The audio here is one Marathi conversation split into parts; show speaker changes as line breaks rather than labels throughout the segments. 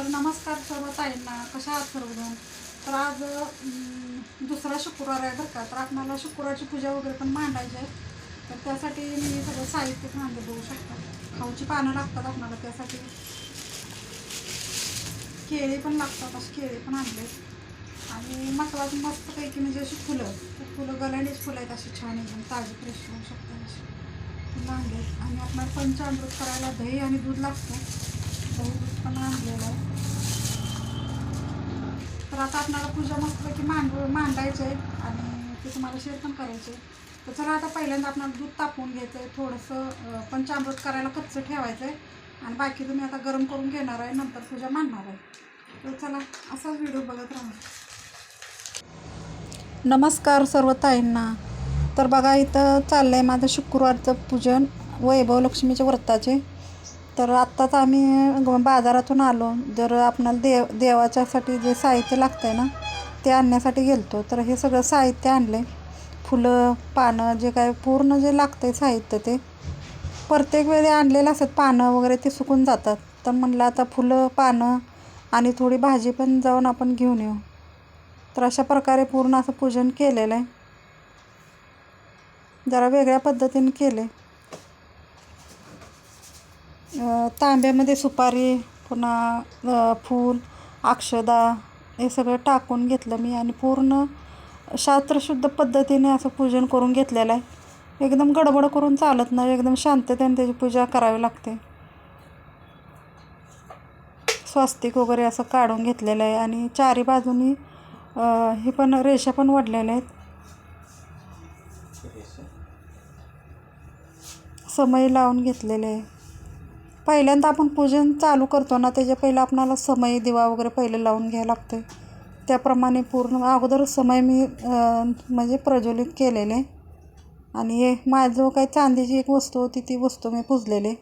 तर नमस्कार सर्व ताईंना, कशा आहात सर्वजण. तर आज दुसरा शुक्रवार आहे बरं का. तर आपल्याला शुक्रवारची पूजा वगैरे पण मांडायची आहे. तर त्यासाठी मी सगळं साहित्य आणलं, बघू शकता. खाऊची पानं लागतात आपल्याला, त्यासाठी केळी पण लागतात, अशी केळी पण आणले. आणि महत्त्वाचं मस्तपैकी म्हणजे अशी फुलं गलांडीच फुलं आहेत, अशी छान एकदम ताजी फ्रेश होऊ शकतात अशी फुलं आणले. आणि आपल्याला पंचामृत करायला दही आणि दूध लागतं, दही दूध पण आणलेलं आहे. तर आता आपल्याला पूजा मस्तपैकी मांडायचं आहे आणि ते तुम्हाला शेअर पण करायचे. तर चला, आता पहिल्यांदा आपल्याला दूध तापवून घ्यायचं आहे, थोडंसं पंचामृत करायला कच्चं ठेवायचं आहे आणि बाकी तुम्ही आता गरम करून घेणार आहे, नंतर पूजा मांडणार आहे. तर चला, असाच व्हिडिओ बघत राहा. नमस्कार सर्व ताईंना. तर बघा, इथं चाललं आहे माझं शुक्रवारचं पूजन, वैभव लक्ष्मीच्या व्रताचे. तर आत्ताच आम्ही बाजारातून आलो. जर आपणाला देवाच्यासाठी जे साहित्य लागतं आहे ना, ते आणण्यासाठी गेलतो. तर हे सगळं साहित्य आणले, फुलं पानं, जे काय पूर्ण जे लागतं आहे साहित्य, ते प्रत्येक वेळी आणलेलं असतात. पानं वगैरे ते सुकून जातात. तर म्हणलं आता फुलं पानं आणि थोडी भाजी पण जाऊन आपण घेऊन येऊ. तर अशा प्रकारे पूर्ण असं पूजन केलेलं आहे, जरा वेगळ्या पद्धतीने केले. तांब्यामध्ये सुपारी, पुन्हा फूल, अक्षदा हे सगळं टाकून घेतलं मी आणि पूर्ण शास्त्रशुद्ध पद्धतीने असं पूजन करून घेतलेलं आहे. एकदम गडबड करून चालत नाही, एकदम शांततेने त्याची पूजा करावी लागते. स्वस्तिक वगैरे असं काढून घेतलेलं आहे आणि चारी बाजूनी हे पण रेषा पण वडलेल्या आहेत. समय लावून घेतलेले आहे. पहिल्यांदा आपण पूजन चालू करतो ना, त्याच्या पहिलं आपणाला समय दिवा वगैरे पहिले लावून घ्यायला लागतं. त्याप्रमाणे पूर्ण अगोदरच समय मी म्हणजे प्रज्वलित केलेले. आणि हे माझं काही चांदीची एक वस्तू होती, ती वस्तू मी पुजलेली.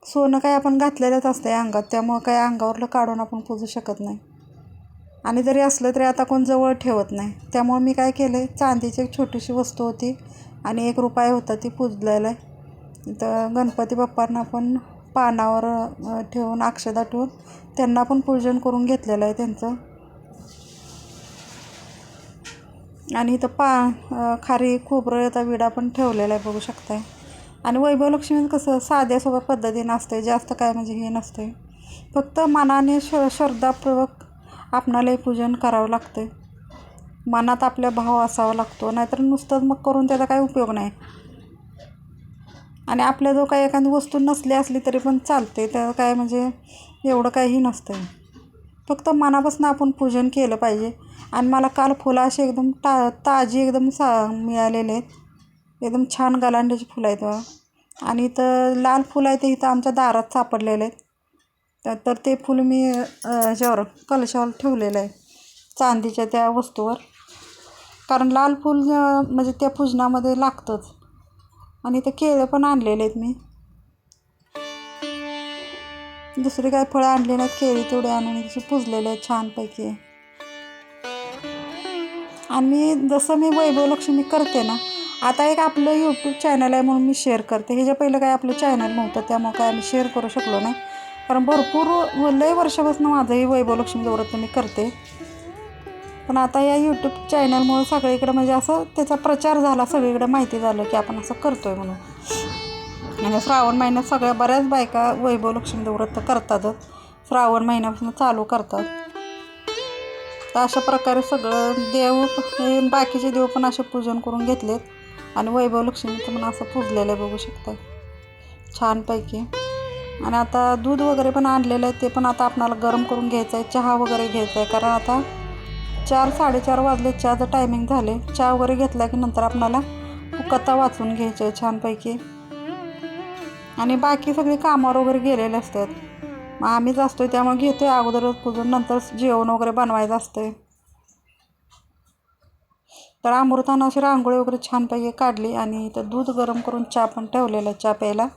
सोनं काही आपण घातलेलंच असतं अंगात, त्यामुळं काही अंगावरलं काढून आपण पूजू शकत नाही. आणि जरी असलं तरी आता कोण जवळ ठेवत नाही, त्यामुळे मी काय केले, चांदीची एक छोटीशी वस्तू होती आणि ₹1 होता, ती पुजलेलं आहे. तर गणपती बाप्पांना पण पानावर ठेवून, अक्षदा ठेवून त्यांना पण पूजन करून घेतलेलं आहे त्यांचं. आणि इथं खारी खोबरं आता विडा पण ठेवलेला आहे, बघू शकताय. आणि वैभव लक्ष्मी कसं साध्या पद्धतीनं असते, जास्त काय म्हणजे हे नसते. फक्त मनाने श्रद्धापूर्वक आपणाला पूजन करावं लागतं. मनात आपल्या भाव असावा लागतो, नाहीतर नुसतंच मग करून त्याचा काही उपयोग नाही. आणि आपल्याजवळ काही एखादी वस्तू नसली असली तरी पण चालते, त्याचं काय म्हणजे एवढं काहीही नसतं. फक्त मनापासून आपण पूजन केलं पाहिजे. आणि मला काल फुलं अशी एकदम ताजी एकदम मिळालेले आहेत, एकदम छान गलांड्याची फुलं आहेत. आणि इथं लाल फुलं आहे, ते इथं आमच्या दारात सापडलेले आहेत. तर ते फुलं मी ह्याच्यावर कलशावर ठेवलेलं आहे, चांदीच्या त्या वस्तूवर. कारण लाल फूल म्हणजे त्या पूजनामध्ये लागतंच. आणि ते केळं पण आणलेले आहेत मी, दुसरी काही फळं आणली नाहीत, केळी तेवढे आणून तशी पुजलेले आहेत छानपैकी. आणि जसं मी वैभव लक्ष्मी करते ना, आता एक आपलं यूट्यूब चॅनल आहे म्हणून मी शेअर करते. ह्याच्या पहिलं काय आपलं चॅनल नव्हतं, त्यामुळं काय आम्ही शेअर करू शकलो नाही. कारण भरपूर लय वर्षापासून माझंही वैभव लक्ष्मीचं व्रत मी करते. पण आता या यूट्यूब चॅनलमुळं सगळीकडं म्हणजे असं त्याचा प्रचार झाला, सगळीकडे माहिती झालं की आपण असं करतो आहे म्हणून. आणि श्रावण महिन्यात सगळ्या बऱ्याच बायका वैभव लक्ष्मीचं व्रत करतातच, श्रावण महिन्यापासून चालू करतात. तर अशा प्रकारे सगळं देव, बाकीचे देव पण असे पूजन करून घेतलेत. आणि वैभव लक्ष्मीचं पण असं पुजलेलं आहे, बघू शकता छानपैकी. आणि आता दूध वगैरे पण आणलेलं आहे, ते पण आता आपल्याला गरम करून घ्यायचं आहे. चहा वगैरे घ्यायचा आहे, कारण आता 4-4:30 वाजले, चहाचं टायमिंग झाले. चहा वगैरे घेतला की नंतर आपल्याला कथा वाचून घ्यायची आहे छानपैकी. आणि बाकी सगळी कामावर वगैरे गेलेले असतात, मग आम्हीच असतोय, त्यामुळे घेतोय अगोदरच पूजून, नंतर जेवण वगैरे बनवायचं असतंय. तर अमृतानं अशी रांगोळी वगैरे छानपैकी काढली आणि इथं दूध गरम करून चहा पण ठेवलेला आहे, चहा प्यायला.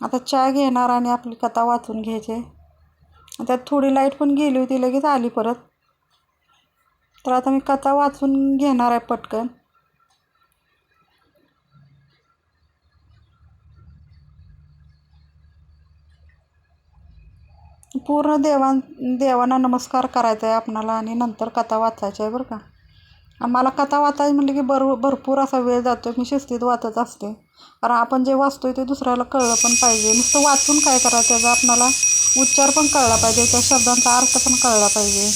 आता चहा घेणार आणि आपली कथा वाचून घ्यायची. त्यात थोडी लाईट पण गेली होती, लगेच आली परत. तर आता मी कथा वाचून घेणार आहे पटकन. पूर्ण देवांना नमस्कार करायचा आहे आपणाला आणि नंतर कथा वाचायची आहे बरं का. मला कथा वाचायची म्हटलं की भरपूर असा वेळ जातो. मी शिस्तीत वाचत असते, कारण आपण जे वाचतोय ते दुसऱ्याला कळलं पण पाहिजे. नुसतं वाचून काय करायचं, त्याचा आपणाला उच्चार पण कळला पाहिजे, त्या शब्दांचा अर्थ पण कळला पाहिजे.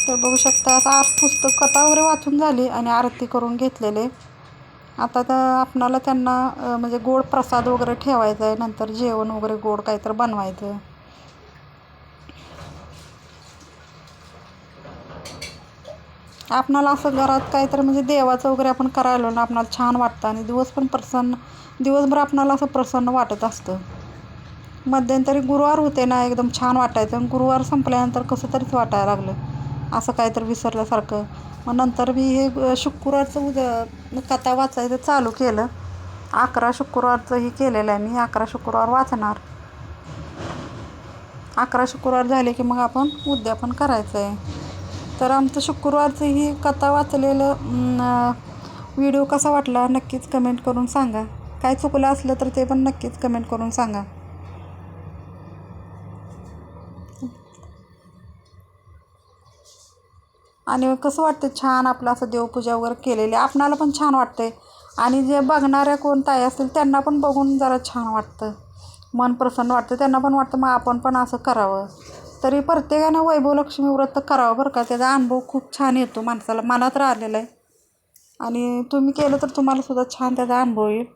तर बघू शकता आता पुस्तक कथा वगैरे वाचून झाली आणि आरती करून घेतलेले. आता तर आपणाला त्यांना म्हणजे गोड प्रसाद वगैरे ठेवायचा आहे, नंतर जेवण वगैरे गोड काहीतरी बनवायचं. आपणाला असं घरात काहीतरी म्हणजे देवाचं वगैरे आपण करायला ना आपणाला छान वाटतं आणि दिवसभर आपणाला असं प्रसन्न वाटत असतं. मध्यंतरी गुरुवार होते ना, एकदम छान वाटायचं, आणि गुरुवार संपल्यानंतर कसं तरीच वाटायला लागलं, असं काहीतरी विसरल्यासारखं. मग नंतर मी हे शुक्रवारचं कथा वाचायचं चालू केलं. 11 शुक्रवारचंही केलेलं आहे मी. 11 शुक्रवार वाचणार. 11 शुक्रवार झाले की मग आपण उद्यापन करायचं आहे. तर आमचं शुक्रवारचं ही कथा वाचलेलं व्हिडिओ कसा वाटला नक्कीच कमेंट करून सांगा. काय चुकलं असलं तर ते पण नक्कीच कमेंट करून सांगा. आणि कसं वाटतं, छान आपलं असं देवपूजा वगैरे केलेली आपणाला पण छान वाटतंय, आणि जे बघणाऱ्या कोण ताई असतील त्यांना पण बघून जरा छान वाटतं, मन प्रसन्न वाटतं, त्यांना पण वाटतं मग आपण पण असं करावं. तरी प्रत्येकानं वैभवलक्ष्मी व्रत करावं बरं का. त्याचा अनुभव खूप छान येतो, माणसाला मनात राहिलेला आहे, आणि तुम्ही केलं तर तुम्हालासुद्धा छान त्याचा अनुभव येईल.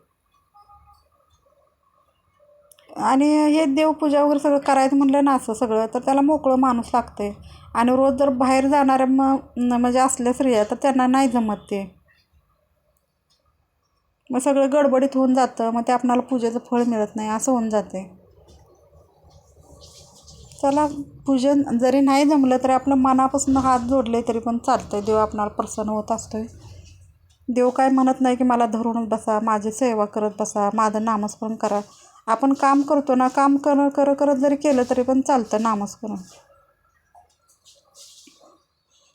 आणि हे देवपूजा वगैरे सगळं करायचं म्हटलं ना असं सगळं, तर त्याला मोकळं माणूस लागते. आणि रोज जर बाहेर जाणाऱ्या म्हणजे असल्या स्त्रिया तर त्यांना नाही जमत ते, मग सगळं गडबडीत होऊन जातं, मग ते आपणाला पूजेचं फळ मिळत नाही, असं होऊन जाते. चला, पूजन जरी नाही जमलं तरी आपलं मनापासून हात जोडले तरी पण चालतंय, देव आपणाला प्रसन्न होत असतोय. देव काय म्हणत नाही की मला धरूनच बसा, माझी सेवा करत बसा, माझं नामस्मरण करा. आपण काम करतो ना, काम करत जरी केलं तरी पण चालतं नामस्मरण.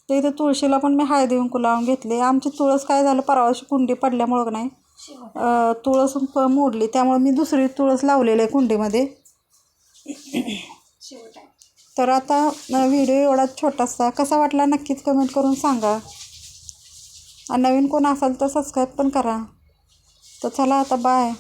ते इथे तुळशीला पण मी हळदी कुंकू लावून घेतले. आमची तुळस काय झालं, परवाशी कुंडी पडल्यामुळं नाही तुळस मोडली, त्यामुळे मी दुसरी तुळस लावलेली आहे कुंडीमध्ये. तर आता व्हिडिओ एवढा छोटासा कसा वाटला नक्कीच कमेंट करून सांगा. आणि नवीन कोण असाल तर सबस्क्राईब पण करा. तर चला आता बाय.